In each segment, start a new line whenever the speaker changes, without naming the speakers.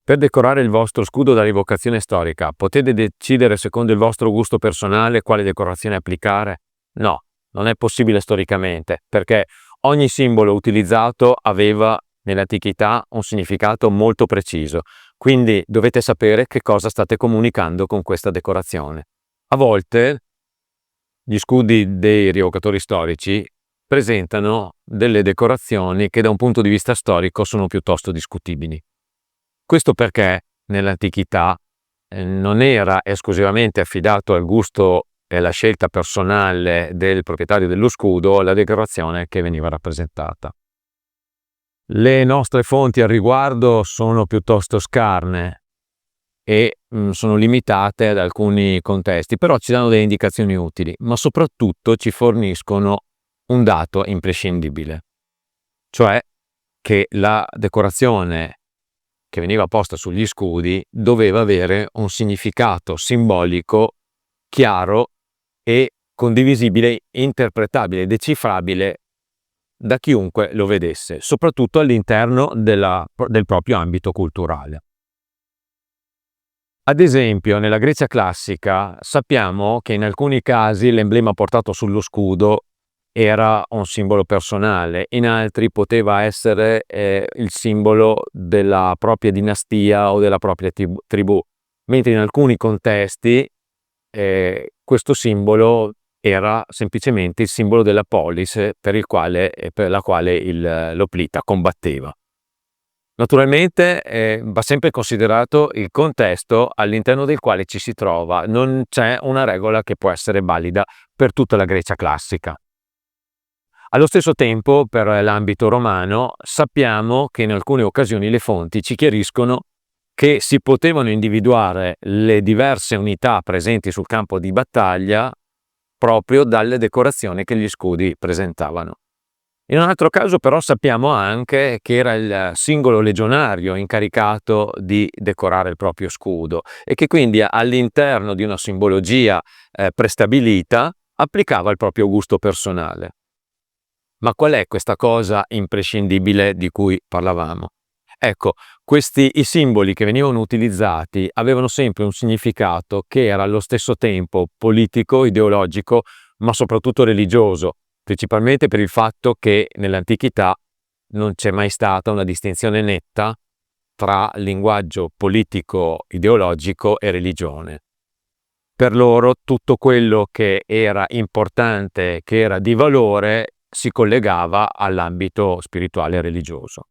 Per decorare il vostro scudo da rievocazione storica, potete decidere secondo il vostro gusto personale quale decorazione applicare? No, non è possibile storicamente, perché ogni simbolo utilizzato aveva nell'antichità un significato molto preciso, quindi dovete sapere che cosa state comunicando con questa decorazione. A volte gli scudi dei rievocatori storici presentano delle decorazioni che da un punto di vista storico sono piuttosto discutibili. Questo perché nell'antichità non era esclusivamente affidato al gusto e alla scelta personale del proprietario dello scudo la decorazione che veniva rappresentata. Le nostre fonti al riguardo sono piuttosto scarne e sono limitate ad alcuni contesti, però ci danno delle indicazioni utili, ma soprattutto ci forniscono un dato imprescindibile, cioè che la decorazione che veniva posta sugli scudi doveva avere un significato simbolico chiaro e condivisibile, interpretabile, decifrabile da chiunque lo vedesse, soprattutto all'interno del proprio ambito culturale. Ad esempio, nella Grecia classica sappiamo che in alcuni casi l'emblema portato sullo scudo era un simbolo personale, in altri poteva essere il simbolo della propria dinastia o della propria tribù, mentre in alcuni contesti questo simbolo era semplicemente il simbolo della polis per la quale l'oplita combatteva. Naturalmente va sempre considerato il contesto all'interno del quale ci si trova, non c'è una regola che può essere valida per tutta la Grecia classica. Allo stesso tempo, per l'ambito romano, sappiamo che in alcune occasioni le fonti ci chiariscono che si potevano individuare le diverse unità presenti sul campo di battaglia proprio dalle decorazioni che gli scudi presentavano. In un altro caso però sappiamo anche che era il singolo legionario incaricato di decorare il proprio scudo e che quindi all'interno di una simbologia prestabilita applicava il proprio gusto personale. Ma qual è questa cosa imprescindibile di cui parlavamo? Ecco, i simboli che venivano utilizzati avevano sempre un significato che era allo stesso tempo politico, ideologico, ma soprattutto religioso, principalmente per il fatto che nell'antichità non c'è mai stata una distinzione netta tra linguaggio politico, ideologico e religione. Per loro tutto quello che era importante, che era di valore, si collegava all'ambito spirituale e religioso.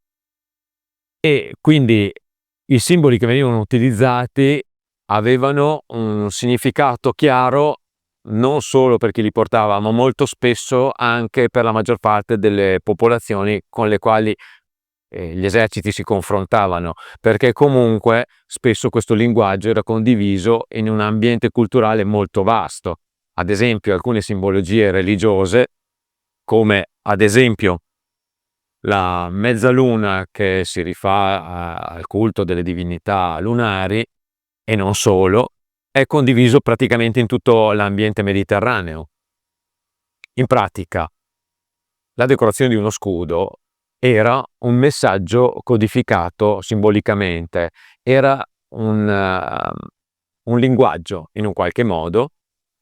E quindi i simboli che venivano utilizzati avevano un significato chiaro non solo per chi li portava, ma molto spesso anche per la maggior parte delle popolazioni con le quali gli eserciti si confrontavano, perché comunque spesso questo linguaggio era condiviso in un ambiente culturale molto vasto. Ad esempio, alcune simbologie religiose, come ad esempio la mezzaluna che si rifà al culto delle divinità lunari, e non solo, è condiviso praticamente in tutto l'ambiente mediterraneo. In pratica, la decorazione di uno scudo era un messaggio codificato simbolicamente, era un linguaggio in un qualche modo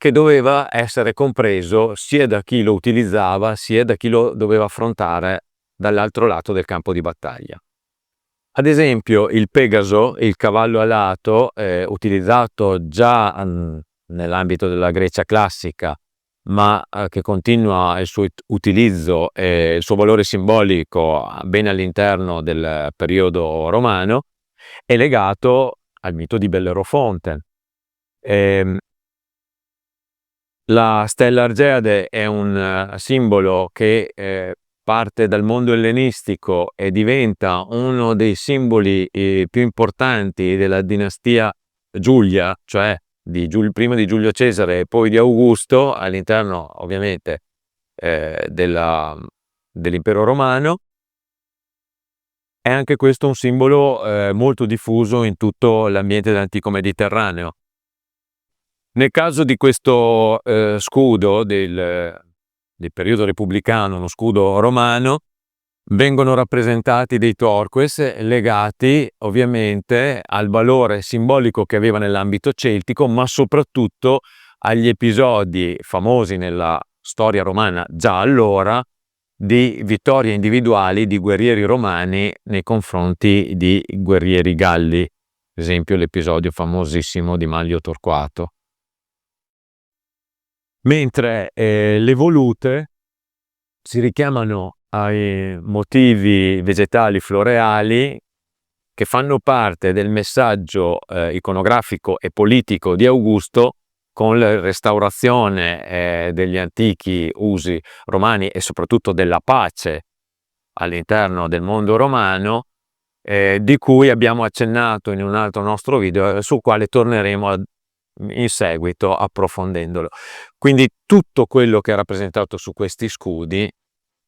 che doveva essere compreso sia da chi lo utilizzava sia da chi lo doveva affrontare dall'altro lato del campo di battaglia. Ad esempio il Pegaso, il cavallo alato, utilizzato già nell'ambito della Grecia classica, ma che continua il suo utilizzo e il suo valore simbolico ben all'interno del periodo romano, è legato al mito di Bellerofonte. Ehm, la stella Argeade è un simbolo che parte dal mondo ellenistico e diventa uno dei simboli più importanti della dinastia Giulia, cioè prima di Giulio Cesare e poi di Augusto, all'interno ovviamente dell'impero romano. È anche questo un simbolo molto diffuso in tutto l'ambiente dell'antico Mediterraneo. Nel caso di questo scudo del periodo repubblicano, uno scudo romano, vengono rappresentati dei turquoise legati ovviamente al valore simbolico che aveva nell'ambito celtico, ma soprattutto agli episodi famosi nella storia romana già allora di vittorie individuali di guerrieri romani nei confronti di guerrieri galli, ad esempio l'episodio famosissimo di Manlio Torquato. Mentre le volute si richiamano ai motivi vegetali floreali che fanno parte del messaggio iconografico e politico di Augusto con la restaurazione degli antichi usi romani e soprattutto della pace all'interno del mondo romano, di cui abbiamo accennato in un altro nostro video, sul quale torneremo in seguito approfondendolo. Quindi tutto quello che è rappresentato su questi scudi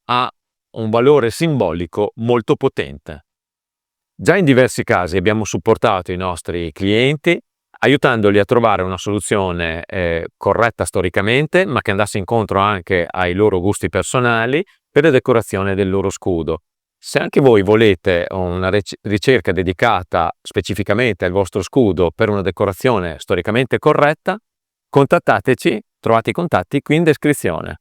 ha un valore simbolico molto potente. Già in diversi casi abbiamo supportato i nostri clienti aiutandoli a trovare una soluzione corretta storicamente, ma che andasse incontro anche ai loro gusti personali per la decorazione del loro scudo. Se anche voi volete una ricerca dedicata specificamente al vostro scudo per una decorazione storicamente corretta, contattateci, trovate i contatti qui in descrizione.